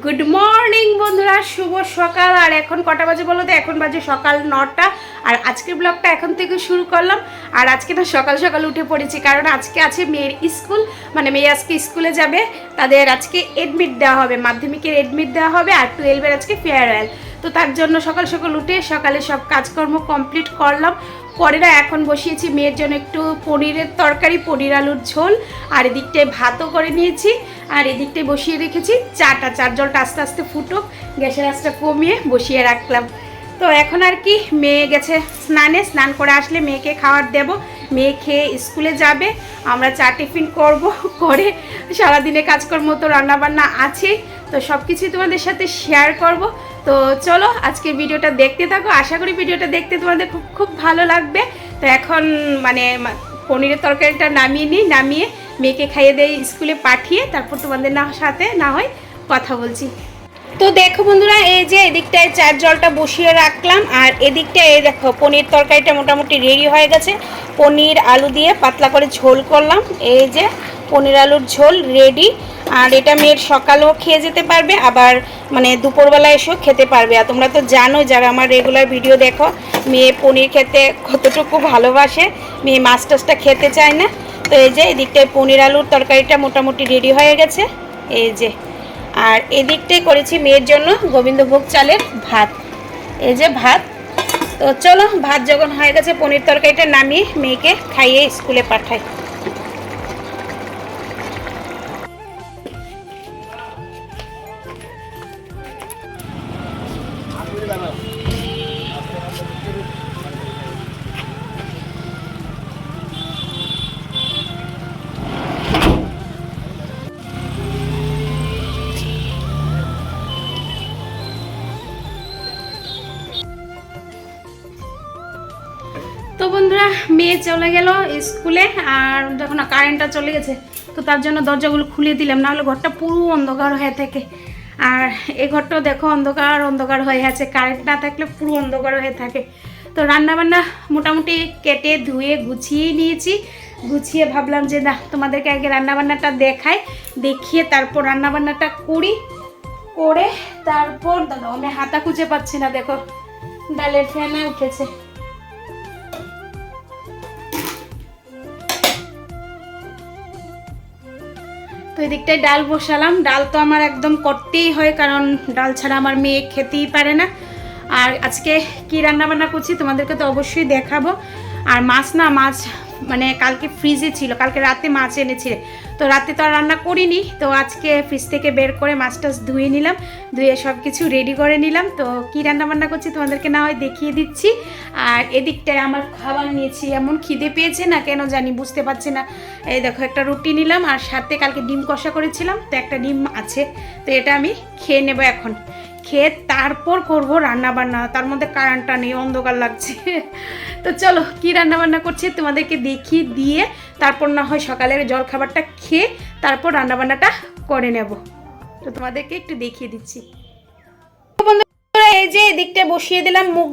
Good morning বন্ধুরা, শুভ সকাল। আর এখন কটা বাজে বলো তো? এখন বাজে সকাল 9টা। আর আজকের ব্লগটা এখন থেকে শুরু করলাম। আর আজকে তো সকাল সকাল উঠে পড়েছি, কারণ আজকে আছে মেয়ের স্কুল। মানে মেয়ে আজকে স্কুলে যাবে, তাদের আজকে এডমিট দেওয়া হবে, মাধ্যমিকের এডমিট দেওয়া হবে, আর 12-এর আজকে ফেয়ারওয়েল। তো তার জন্য সকাল সকাল উঠে সকালে সব কাজকর্ম কমপ্লিট করলাম। পরে না এখন বসিয়েছি মেয়ের জন্য একটু পনিরের তরকারি, পনির আলুর ঝোল। আর এদিকটায় ভাতও করে নিয়েছি, আর এদিকটায় বসিয়ে রেখেছি চার জলটা আস্তে আস্তে ফুটুক, গ্যাসের আঁচটা কমিয়ে বসিয়ে রাখলাম। তো এখন আর কি, মেয়ে গেছে স্নান করে আসলে মেয়েকে খাবার দেব। মেয়ে খেয়ে স্কুলে যাবে, আমরা চা টিফিন করে সারাদিনে কাজকর্ম তো রান্নাবান্না আছে, তো সব কিছুই তোমাদের সাথে শেয়ার করব। তো চলো আজকের ভিডিওটা দেখতে থাকো, আশা করি ভিডিওটা দেখতে তোমাদের খুব খুব ভালো লাগবে। তো এখন মানে পনিরের তরকারিটা নামিয়ে মেয়েকে খাইয়ে দিয়ে স্কুলে পাঠিয়ে তারপর তোমাদের সাথে না হয় কথা বলছি। তো দেখো বন্ধুরা, এই যে এদিকটায় চার জলটা বসিয়ে রাখলাম, আর এদিকটায় এই দেখো পনির তরকারিটা মোটামুটি রেডি হয়ে গেছে। পনির আলু দিয়ে পাতলা করে ঝোল করলাম, এই যে পনির আলুর ঝোল রেডি। আর এটা মেয়ের সকালেও খেয়ে যেতে পারবে, আবার মানে দুপুরবেলা এসেও খেতে পারবে। আর তোমরা তো জানো, যারা আমার রেগুলার ভিডিও দেখো, মেয়ে পনির খেতে কতটুকু ভালোবাসে, মেয়ে মাছ টাছটা খেতে চায় না। তো এই যে এদিকটায় পনির আলুর তরকারিটা মোটামুটি রেডি হয়ে গেছে, এই যে। আর এদিকটাই করেছি মেয়ের জন্য গোবিন্দভোগ চালের ভাত, এই যে ভাত। তো চলো, ভাত যখন হয়ে গেছে পনির তরকারিটা নামিয়ে মেয়েকে খাইয়ে স্কুলে পাঠাই। তো বন্ধুরা, মেয়ে চলে গেল স্কুলে, আর যখন কারেন্টটা চলে গেছে তো তার জন্য দরজাগুলো খুলে দিলাম, নাহলে ঘরটা পুরো অন্ধকার হয়ে থাকে। আর এই ঘরটাও দেখো অন্ধকার হয়ে আছে, কারেন্ট না থাকলে পুরো অন্ধকার হয়ে থাকে। তো রান্নাবান্না মোটামুটি কেটে ধুয়ে গুছিয়ে নিয়েছি। গুছিয়ে ভাবলাম যে না, তোমাদেরকে আগে রান্নাবান্নাটা দেখিয়ে তারপর রান্নাবান্নাটা করে তারপর দাদা আমি হাতা খুঁজে পাচ্ছি না, দেখো ডালের ফেনা উঠেছে। তো এদিকটায় ডাল বসালাম। ডাল তো আমার একদম করতেই হয়, কারণ ডাল ছাড়া আমার মেয়ে খেতেই পারে না। আর আজকে কি রান্না বান্না করছি তোমাদেরকে তো অবশ্যই দেখাবো। আর মাছ মানে কালকে ফ্রিজে ছিল, কালকে রাতে মাছ এনেছিলে, তো রাতে তো আর রান্না করিনি। তো আজকে ফ্রিজ থেকে বের করে মাছটা ধুয়ে নিলাম, ধুয়ে সব কিছু রেডি করে নিলাম। তো কি রান্না বান্না করছি তোমাদেরকে না হয় দেখিয়ে দিচ্ছি। আর এদিকটায় আমার খাবার নিয়েছি, এমন খিদে পেয়েছে না কেন জানি, বুঝতে পারছি না। এই দেখো একটা রুটি নিলাম, আর সাথে কালকে ডিম কষা করেছিলাম, তো একটা ডিম আছে। তো এটা আমি খেয়ে নেব এখন, খেয়ে তারপর করব রান্না বান্না। তার মধ্যে কারেন্টটা নেই, অন্ধকার লাগছে। তো চলো কি রান্না বান্না করছি তোমাদেরকে দেখিয়ে দিয়ে তারপর না হয় সকালের জলখাবারটা খেয়ে তারপর রান্না বান্নাটা করে নেব। তো তোমাদেরকে একটু দেখিয়ে দিচ্ছি। এই যে এদিকটা বসিয়ে দিলাম মুগ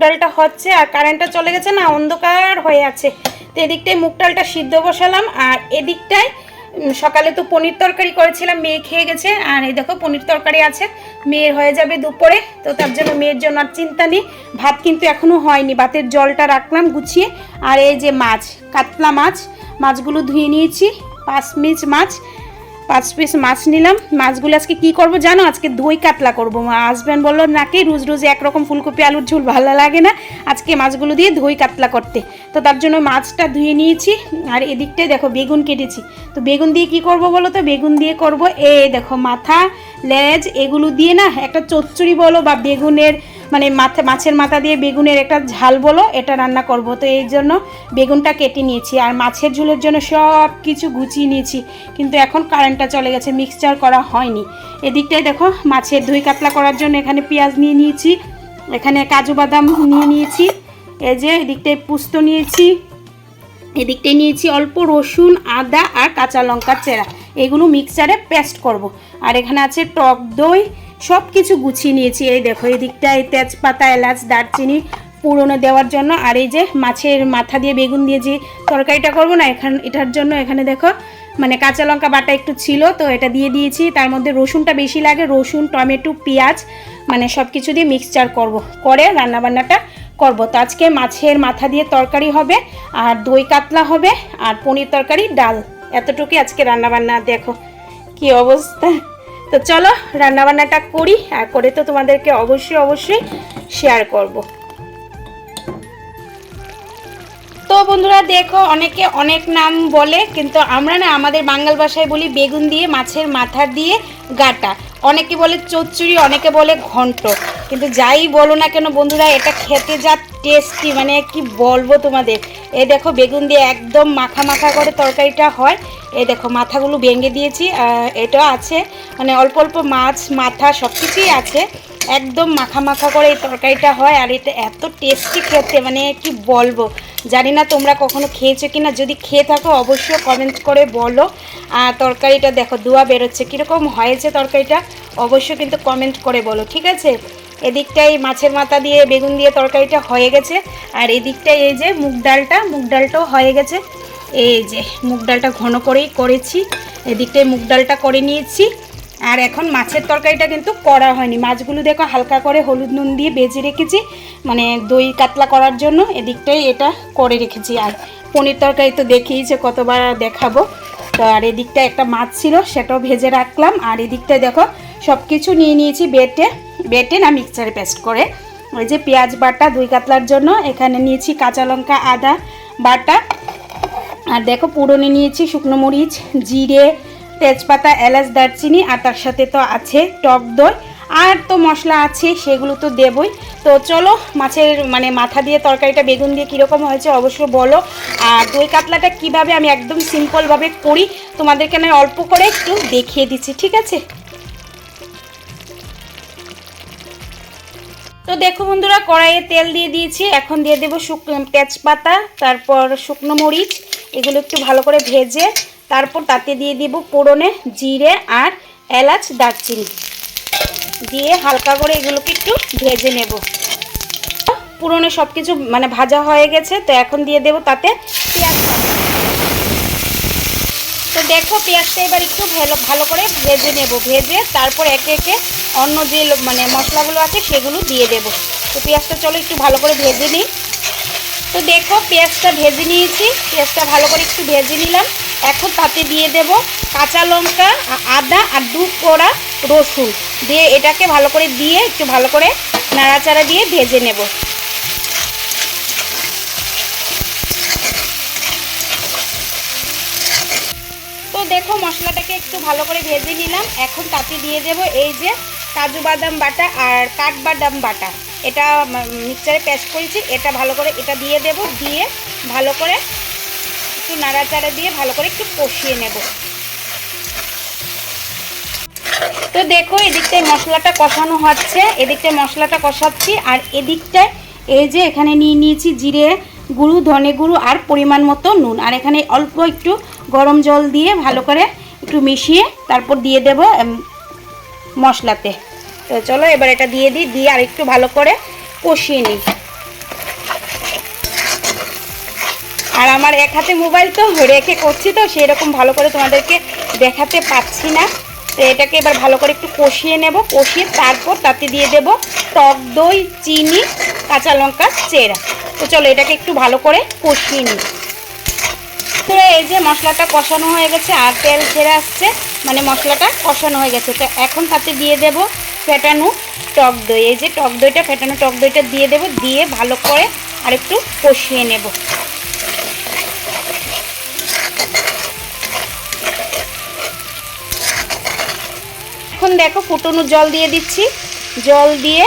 ডালটা হচ্ছে, আর কারেন্টটা চলে গেছে না, অন্ধকার হয়ে আছে। তো এদিকটায় মুগ ডালটা সিদ্ধ বসালাম, আর এদিকটায় সকালে তো পনির তরকারি করেছিলাম, মেয়ে খেয়ে গেছে। আর এই দেখো পনির তরকারি আছে, মেয়ের হয়ে যাবে দুপুরে। তো তার জন্য মেয়ের জন্য আর চিন্তা নেই। ভাত কিন্তু এখনও হয়নি, ভাতের জলটা রাখলাম গুছিয়ে। আর এই যে কাতলা মাছগুলো ধুয়ে নিয়েছি, 5 পিস মাছ নিলাম। মাছগুলো আজকে কি করব জানো? আজকে দই কাতলা করব। হাজব্যান্ড বললো নাকি রোজ একরকম ফুলকপি আলুর ঝোল ভালো লাগে না, আজকে মাছগুলো দিয়ে দই কাতলা করতে। তো তার জন্য মাছটা ধুয়ে নিয়েছি। আর এদিকটায় দেখো বেগুন কেটেছি। তো বেগুন দিয়ে কি করব বলো তো? বেগুন দিয়ে করব এই দেখো মাথা, লেজ, এগুলো দিয়ে না একটা চচ্চড়ি বলো, বা বেগুনের মানে মাছের মাথা দিয়ে বেগুনের একটা ঝাল বলো, এটা রান্না করব। তো এই জন্য বেগুনটা কেটে নিয়েছি, আর মাছের ঝোলের জন্য সব কিছু গুছিয়ে নিয়েছি। কিন্তু এখন কারেন্টটা চলে গেছে, মিক্সচার করা হয়নি। এদিকটায় দেখো মাছের দই কাতলা করার জন্য এখানে পেঁয়াজ নিয়ে নিয়েছি, এখানে কাজু বাদাম নিয়ে নিয়েছি, এই যে এদিকটায় পোস্ত নিয়েছি, এদিকটায় নিয়েছি অল্প রসুন, আদা আর কাঁচা লঙ্কার চেরা, এগুলো মিক্সচারে পেস্ট করব। আর এখানে আছে টক দই, সব কিছু গুছিয়ে নিয়েছি। এই দেখো এদিকটায় তেজপাতা, এলাচ, দারচিনি পুরনো দেওয়ার জন্য। আর এই যে মাছের মাথা দিয়ে বেগুন দিয়ে যে তরকারিটা করবো না, এটার জন্য এখানে দেখো মানে কাঁচা লঙ্কা বাটা একটু ছিল, তো এটা দিয়ে দিয়েছি। তার মধ্যে রসুনটা বেশি লাগে, রসুন, টমেটো, পেঁয়াজ মানে সব কিছু দিয়ে মিক্সচার করে রান্নাবান্নাটা করব। তো আজকে মাছের মাথা দিয়ে তরকারি হবে, আর দই কাতলা হবে, আর পনির তরকারি, ডাল, এতটুকুই আজকে রান্নাবান্না। দেখো কি অবস্থা। তো চলো রান্নাবান্নাটা করি, আর করে তো তোমাদেরকে অবশ্যই শেয়ার করব। তো বন্ধুরা দেখো, অনেকে অনেক নাম বলে, কিন্তু আমরা না আমাদের বাঙাল ভাষায় বলি বেগুন দিয়ে মাছের মাথা দিয়ে গাটা। অনেকে বলে চচ্চড়ি, অনেকে বলে ঘন্ট। কিন্তু যাই বলো না কেন বন্ধুরা, এটা খেতে যা টেস্টি, মানে কি বলবো তোমাদের। এই দেখো বেগুন দিয়ে একদম মাখা মাখা করে তরকারিটা হয়। এই দেখো মাথাগুলো ভেঙে দিয়েছি, এটা আছে মানে অল্প অল্প মাছ মাথা সব কিছুই আছে, একদম মাখা মাখা করে এই তরকারিটা হয়। আর এটা এত টেস্টি খেতে, মানে কি বলবো। জানি না তোমরা কখনো খেয়েছো কি না, যদি খেয়ে থাকো অবশ্যই কমেন্ট করে বলো। আর তরকারিটা দেখো ধোঁয়া বেরোচ্ছে, কীরকম হয়েছে তরকারিটা অবশ্যই কিন্তু কমেন্ট করে বলো, ঠিক আছে। এদিকটাই মাছের মাথা দিয়ে বেগুন দিয়ে তরকারিটা হয়ে গেছে, আর এদিকটায় এই যে মুগ ডালটাও হয়ে গেছে। এই যে মুগ ডালটা ঘন করেই করেছি, এদিকটায় মুগ ডালটা করে নিয়েছি। আর এখন মাছের তরকারিটা কিন্তু করা হয়নি, মাছগুলো দেখো হালকা করে হলুদ নুন দিয়ে ভেজে রেখেছি, মানে দই কাতলা করার জন্য। এদিকটাই এটা করে রেখেছি। আর পনির তরকারি তো দেখিয়েছে, কতবার দেখাবো। তো আর এদিকটা একটা মাছ ছিল, সেটাও ভেজে রাখলাম। আর এদিকটায় দেখো সব কিছু নিয়ে নিয়েছি বেটে না মিক্সচারে পেস্ট করে। ওই যে পেঁয়াজ বাটা দই কাতলার জন্য, এখানে নিয়েছি কাঁচা লঙ্কা, আদা বাটা, আর দেখো পুরনে নিয়েছি শুকনো মরিচ, জিরে, তেজপাতা, এলাচ, দারচিনি, আর তার সাথে তো আছে টক দই, আর তো মশলা আছে সেগুলো তো দেবই। তো চলো মাছের মানে মাথা দিয়ে তরকারিটা বেগুন দিয়ে কীরকম হয়েছে অবশ্যই বলো। আর দই কাতলাটা কিভাবে আমি একদম সিম্পলভাবে করি তোমাদেরকে আমি অল্প করে একটু দেখিয়ে দিচ্ছি, ঠিক আছে। তো দেখো বন্ধুরা, কড়াইয়ে তেল দিয়ে দিয়েছি, এখন দিয়ে দেবো তেজপাতা, তারপর শুকনো মরিচ, এগুলো একটু ভালো করে ভেজে তারপর তাতে দিয়ে দিব ফোড়নে জিরে আর এলাচ, দারচিনি দিয়ে হালকা করে এগুলোকে একটু ভেজে নেব। পুরনো সব কিছু মানে ভাজা হয়ে গেছে, তো এখন দিয়ে দেব তাতে পেঁয়াজ। তো দেখো পেঁয়াজটা এবার একটু ভালো করে ভেজে নেব, ভেজে তারপর একে একে অন্য যে মানে মশলাগুলো আছে সেগুলো দিয়ে দেব। তো পেঁয়াজটা চলো একটু ভালো করে ভেজে নিই। তো দেখো পেঁয়াজটা ভেজে নিয়েছি, পেঁয়াজটা ভালো করে একটু ভেজে নিলাম। এখন তাতে দিয়ে দেব কাঁচা লঙ্কা, আদা আর 2 কোয়া রসুন দিয়ে এটাকে ভালো করে দিয়ে একটু ভালো করে নাড়াচাড়া দিয়ে ভেজে নেব। তো দেখো মশলাটাকে একটু ভালো করে ভেজে নিলাম। এখন তাতে দিয়ে দেব এই যে কাজু বাদাম বাটা আর কাঠবাদাম বাটা, এটা মিক্সচারে পেস্ট করেছি, এটা ভালো করে এটা দিয়ে দেব, দিয়ে ভালো করে একটু নাড়াচাড়া দিয়ে ভালো করে একটু কষিয়ে নেব। তো দেখো এদিকটায় মশলাটা কষানো হচ্ছে, এদিকটায় মশলাটা কষাচ্ছি, আর এদিকটায় এই যে এখানে নিয়ে নিয়েছি জিরে গুঁড়ো, ধনে গুঁড়ো আর পরিমাণ মতো নুন, আর এখানে অল্প একটু গরম জল দিয়ে ভালো করে একটু মিশিয়ে তারপর দিয়ে দেব মশলাতে। তো চলো এবার এটা দিয়ে দিই, দিয়ে আর একটু ভালো করে কষিয়ে নিই। আর আমার এক হাতে মোবাইল তো রেখে করছি, তো সেরকম ভালো করে তোমাদেরকে দেখাতে পাচ্ছি না। তো এটাকে এবার ভালো করে একটু কষিয়ে নেব, কষিয়ে তারপর তাতে দিয়ে দেব টক দই, চিনি, কাঁচা লঙ্কা চেরা। তো চলো এটাকে একটু ভালো করে কষিয়ে নিই। তো এই যে মশলাটা কষানো হয়ে গেছে আর তেল ছেড়ে আসছে, মানে মশলাটা কষানো হয়ে গেছে। তো এখন তাতে দিয়ে দেব ফেটানো টক দই, এই যে টক দইটা ফেটানো টক দইটা দিয়ে দেব, দিয়ে ভালো করে আর একটু কষিয়ে নেব। এখন দেখো ফুটনো জল দিয়ে দিচ্ছি, জল দিয়ে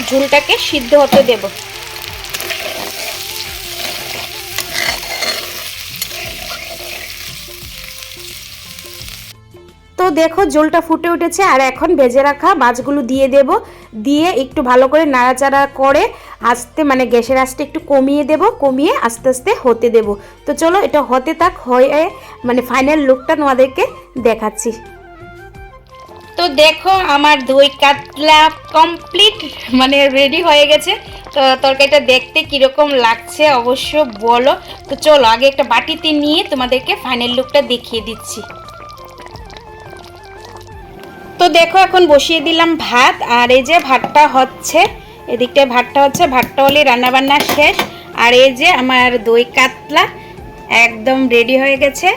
ঝোলটাকে সিদ্ধ হতে দেব। তো দেখো ঝোলটা ফুটে উঠেছে, আর এখন ভেজে রাখা মাছগুলো দিয়ে দেব, দিয়ে একটু ভালো করে নাড়াচাড়া করে আস্তে মানে গ্যাসের আঁচটা একটু কমিয়ে দেব, কমিয়ে আস্তে আস্তে হতে দেব। তো চলো এটা হতে থাক, হয়ে মানে ফাইনাল লুকটা তোমাদেরকে দেখাচ্ছি। তো দেখো আমার দই কাতলা কমপ্লিট মানে রেডি হয়ে গেছে। তো তরকারিটা দেখতে কীরকম লাগছে অবশ্য বলো। তো চলো আগে একটা বাটিতে নিয়ে তোমাদেরকে ফাইনাল লুকটা দেখিয়ে দিচ্ছি। তো দেখো এখন বসিয়ে দিলাম ভাত, আর এই যে ভাতটা হচ্ছে, এদিকটায় ভাতটা হচ্ছে, ভাতটা হলে রান্নাবান্না শেষ। আর এই যে আমার দই কাতলা একদম রেডি হয়ে গেছে,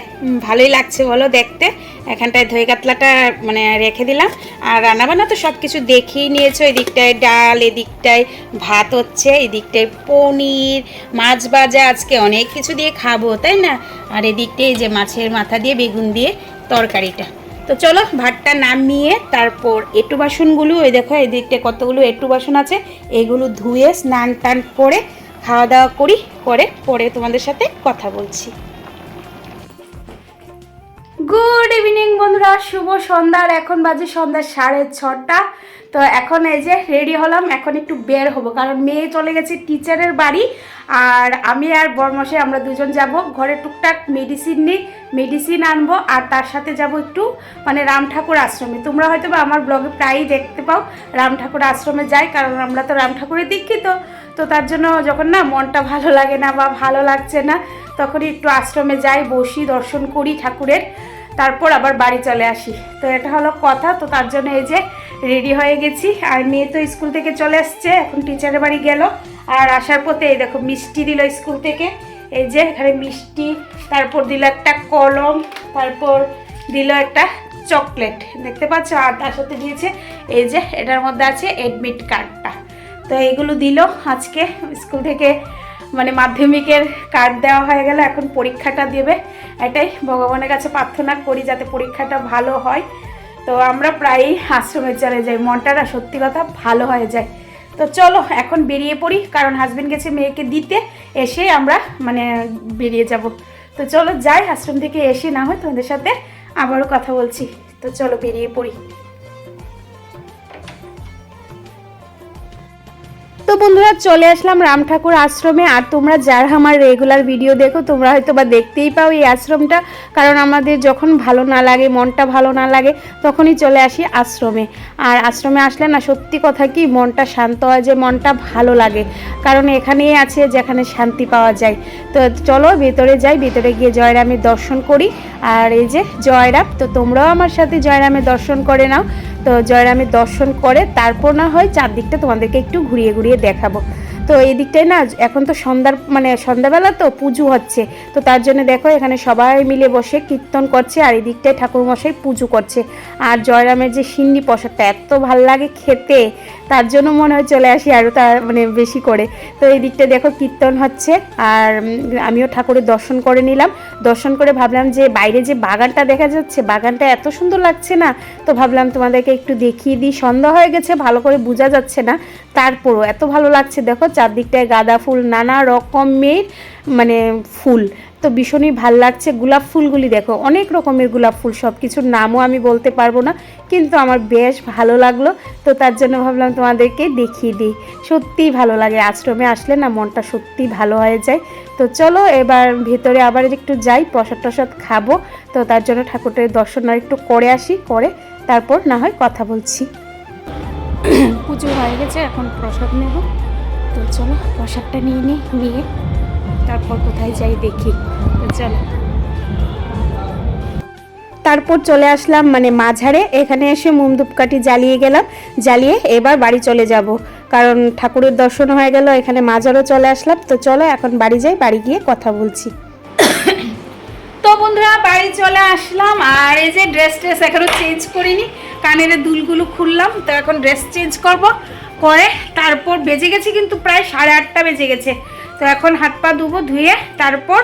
ভালোই লাগছে বলো দেখতে। এখানটায় দই কাতলাটা মানে রেখে দিলাম, আর রান্নাবান্না তো সব কিছু দেখেই নিয়েছো। এদিকটায় ডাল, এদিকটায় ভাত হচ্ছে, এদিকটায় পনির, মাছ ভাজা, আজকে অনেক কিছু দিয়ে খাবো তাই না। আর এদিকটায় যে মাছের মাথা দিয়ে বেগুন দিয়ে তরকারিটা। তো চলো ভাতটা নামিয়ে তারপর এঁটো বাসনগুলো, ওই দেখো এদিকটা কতগুলো এঁটো বাসন আছে, এগুলো ধুয়ে স্নান টান করে খাওয়া দাওয়া করি, করে পরে তোমাদের সাথে কথা বলছি। গুড ইভিনিং বন্ধুরা, শুভ সন্ধ্যার এখন বাজে সন্ধ্যা 6:30। তো এখন এই যে রেডি হলাম, এখন একটু বের হব কারণ মেয়ে চলে গেছে টিচারের বাড়ি, আর আমি আর বরমশাই আমরা দুজন যাব ঘরে টুকটাক মেডিসিন আনবো, আর তার সাথে যাব একটু মানে রাম ঠাকুর আশ্রমে। তোমরা হয়তো বা আমার ব্লগে প্রায়ই দেখতে পাও রাম ঠাকুর আশ্রমে যাই, কারণ আমরা তো রাম ঠাকুরের দীক্ষিত। তো তার জন্য যখন না মনটা ভালো লাগে না বা ভালো লাগছে না, তখনই একটু আশ্রমে যাই, বসি, দর্শন করি ঠাকুরের, তারপর আবার বাড়ি চলে আসি। তো এটা হলো কথা। তো তার জন্য এই যে রেডি হয়ে গেছি, আর মেয়ে তো স্কুল থেকে চলে আসছে, এখন টিচারের বাড়ি গেল। আর আসার পথে এই দেখো মিষ্টি দিল স্কুল থেকে, এই যে এখানে মিষ্টি, তারপর দিল একটা কলম, তারপর দিল একটা চকলেট দেখতে পাচ্ছ, আর তার সাথে দিয়েছে এই যে এটার মধ্যে আছে অ্যাডমিট কার্ডটা। তো এইগুলো দিল আজকে স্কুল থেকে, মানে মাধ্যমিকের কার্ড দেওয়া হয়ে গেল, এখন পরীক্ষাটা দেবে। এটাই ভগবানের কাছে প্রার্থনা করি যাতে পরীক্ষাটা ভালো হয়। তো আমরা প্রায়ই আশ্রমে চলে যাই, মনটা সত্যি কথা ভালো হয়ে যায়। তো চলো এখন বেরিয়ে পড়ি, কারণ হাজবেন্ড গেছে মেয়েকে দিতে, এসে আমরা মানে বেরিয়ে যাব। তো চলো যাই, আশ্রম থেকে এসে না হয় তোমাদের সাথে আবারও কথা বলছি। তো চলো বেরিয়ে পড়ি। তো বন্ধুরা চলে আসলাম রাম ঠাকুর আশ্রমে। আর তোমরা যারা আমার রেগুলার ভিডিও দেখো তোমরা হয়তো বা দেখতেই পাও এই আশ্রমটা, কারণ আমাদের যখন ভালো না লাগে, মনটা ভালো না লাগে, তখনই চলে আসি আশ্রমে। আর আশ্রমে আসলে না সত্যি কথা কি মনটা শান্ত হয়, যে মনটা ভালো লাগে, কারণ এখানেই আছে যেখানে শান্তি পাওয়া যায়। তো চলো ভেতরে যাই, ভেতরে গিয়ে জয়রামের দর্শন করি। আর এই যে জয়রাম, তো তোমরাও আমার সাথে জয়রামের দর্শন করে নাও। তো জয়রামের দর্শন করে তারপর না হয় চারদিকটা তোমাদেরকে একটু ঘুরিয়ে ঘুরিয়ে দেখাবো। তো এই দিকটায় না এখন তো সন্ধ্যাবেলা তো পুজো হচ্ছে, তো তার জন্য দেখো এখানে সবাই মিলে বসে কীর্তন করছে, আর এই দিকটায় ঠাকুরমশাই পুজো করছে। আর জয়রামের যে সিন্নি প্রসাদটা এত ভাল লাগে খেতে, তার জন্য মনে হয় চলে আসি আরও তার মানে বেশি করে। তো এই দিকটায় দেখো কীর্তন হচ্ছে, আর আমিও ঠাকুরের দর্শন করে নিলাম। দর্শন করে ভাবলাম যে বাইরে যে বাগানটা দেখা যাচ্ছে, বাগানটা এত সুন্দর লাগছে না, তো ভাবলাম তোমাদেরকে একটু দেখিয়ে দিই। সন্ধ্যা হয়ে গেছে, ভালো করে বোঝা যাচ্ছে না, তারপরও এত ভালো লাগছে। দেখো চারদিকটায় গাঁদা ফুল, নানা রকমের মানে ফুল, তো ভীষণই ভাল লাগছে। গোলাপ ফুলগুলি দেখো, অনেক রকমের গোলাপ ফুল, সব কিছুর নামও আমি বলতে পারবো না, কিন্তু আমার বেশ ভালো লাগলো। তো তার জন্য ভাবলাম তোমাদেরকে দেখিয়ে দিই। সত্যিই ভালো লাগে আশ্রমে আসলে না, মনটা সত্যিই ভালো হয়ে যায়। তো চলো এবার ভেতরে আবার একটু যাই, প্রসাদ টসাদ খাবো। তো তার জন্য ঠাকুরের দর্শন আর একটু করে আসি, করে তারপর না হয় কথা বলছি। পুজো হয়ে গেছে, এখন প্রসাদ নেব। তো চলো প্রসাদটা নিয়ে তারপর কোথায় যাই দেখি। তো চলো তারপর চলে আসলাম মানে মাঝারে, এখানে এসে মোম ধূপকাঠি জ্বালিয়ে গেলাম, জ্বালিয়ে এবার বাড়ি চলে যাব, কারণ ঠাকুরের দর্শন হয়ে গেল, এখানে মাঝারও চলে আসলাম। তো চলো এখন বাড়ি যাই, বাড়ি গিয়ে কথা বলছি। তো বন্ধুরা বাড়ি চলে আসলাম, আর এই যে ড্রেস এখনো চেঞ্জ করিনি, কানের দুলগুলো খুললাম। তো এখন ড্রেস চেঞ্জ করব, করে তারপর বেজে গেছে কিন্তু প্রায় 8:30 বেজে গেছে। তো এখন হাত পা ধুবো, ধুয়ে তারপর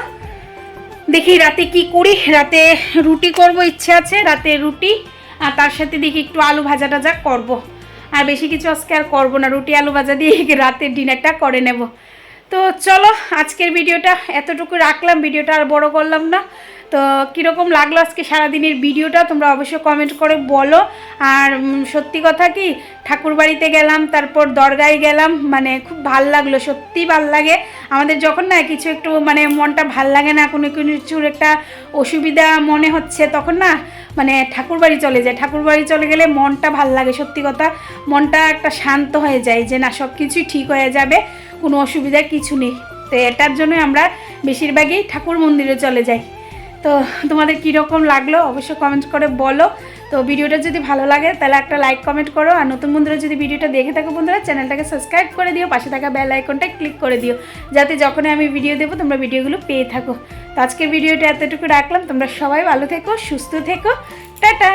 দেখি রাতে কি করি। রাতে রুটি করব, ইচ্ছে আছে রাতে রুটি, আর তার সাথে দেখি একটু আলু ভাজা টাজা করবো। আর বেশি কিছু আজকে আর করবো না, রুটি আলু ভাজা দিয়ে রাতের ডিনারটা করে নেব। তো চলো আজকের ভিডিওটা এতটুকু রাখলাম, ভিডিওটা আর বড় করলাম না। তো কীরকম লাগলো আজকে সারাদিনের ভিডিওটা তোমরা অবশ্যই কমেন্ট করে বলো। আর সত্যি কথা কি ঠাকুর বাড়িতে গেলাম, তারপর দরগায় গেলাম, মানে খুব ভাল লাগলো, সত্যি ভাল লাগে আমাদের যখন না কিছু একটু মানে মনটা ভাল লাগে না, কোনো কিছুর একটা অসুবিধা মনে হচ্ছে, তখন না মানে ঠাকুর বাড়ি চলে যায়। ঠাকুর বাড়ি চলে গেলে মনটা ভাল লাগে, সত্যি কথা মনটা একটা শান্ত হয়ে যায়, যে না সব কিছুই ঠিক হয়ে যাবে। কোনো অসুবিধার কিছু নেই। তো এটার জন্যই আমরা বেশিরভাগই ঠাকুর মন্দিরে চলে যাই। তো তোমাদের কীরকম লাগলো অবশ্যই কমেন্ট করে বলো। তো ভিডিওটা যদি ভালো লাগে তাহলে একটা লাইক কমেন্ট করো, আর নতুন বন্ধুরা যদি ভিডিওটা দেখে থাকো বন্ধুরা চ্যানেলটাকে সাবস্ক্রাইব করে দিও, পাশে থাকা বেল আইকনটা ক্লিক করে দিও, যাতে যখনই আমি ভিডিও দেবো তোমরা ভিডিওগুলো পেয়ে থাকো। তো আজকের ভিডিওটা এতটুকু রাখলাম, তোমরা সবাই ভালো থেকো, সুস্থ থেকো, টাটা।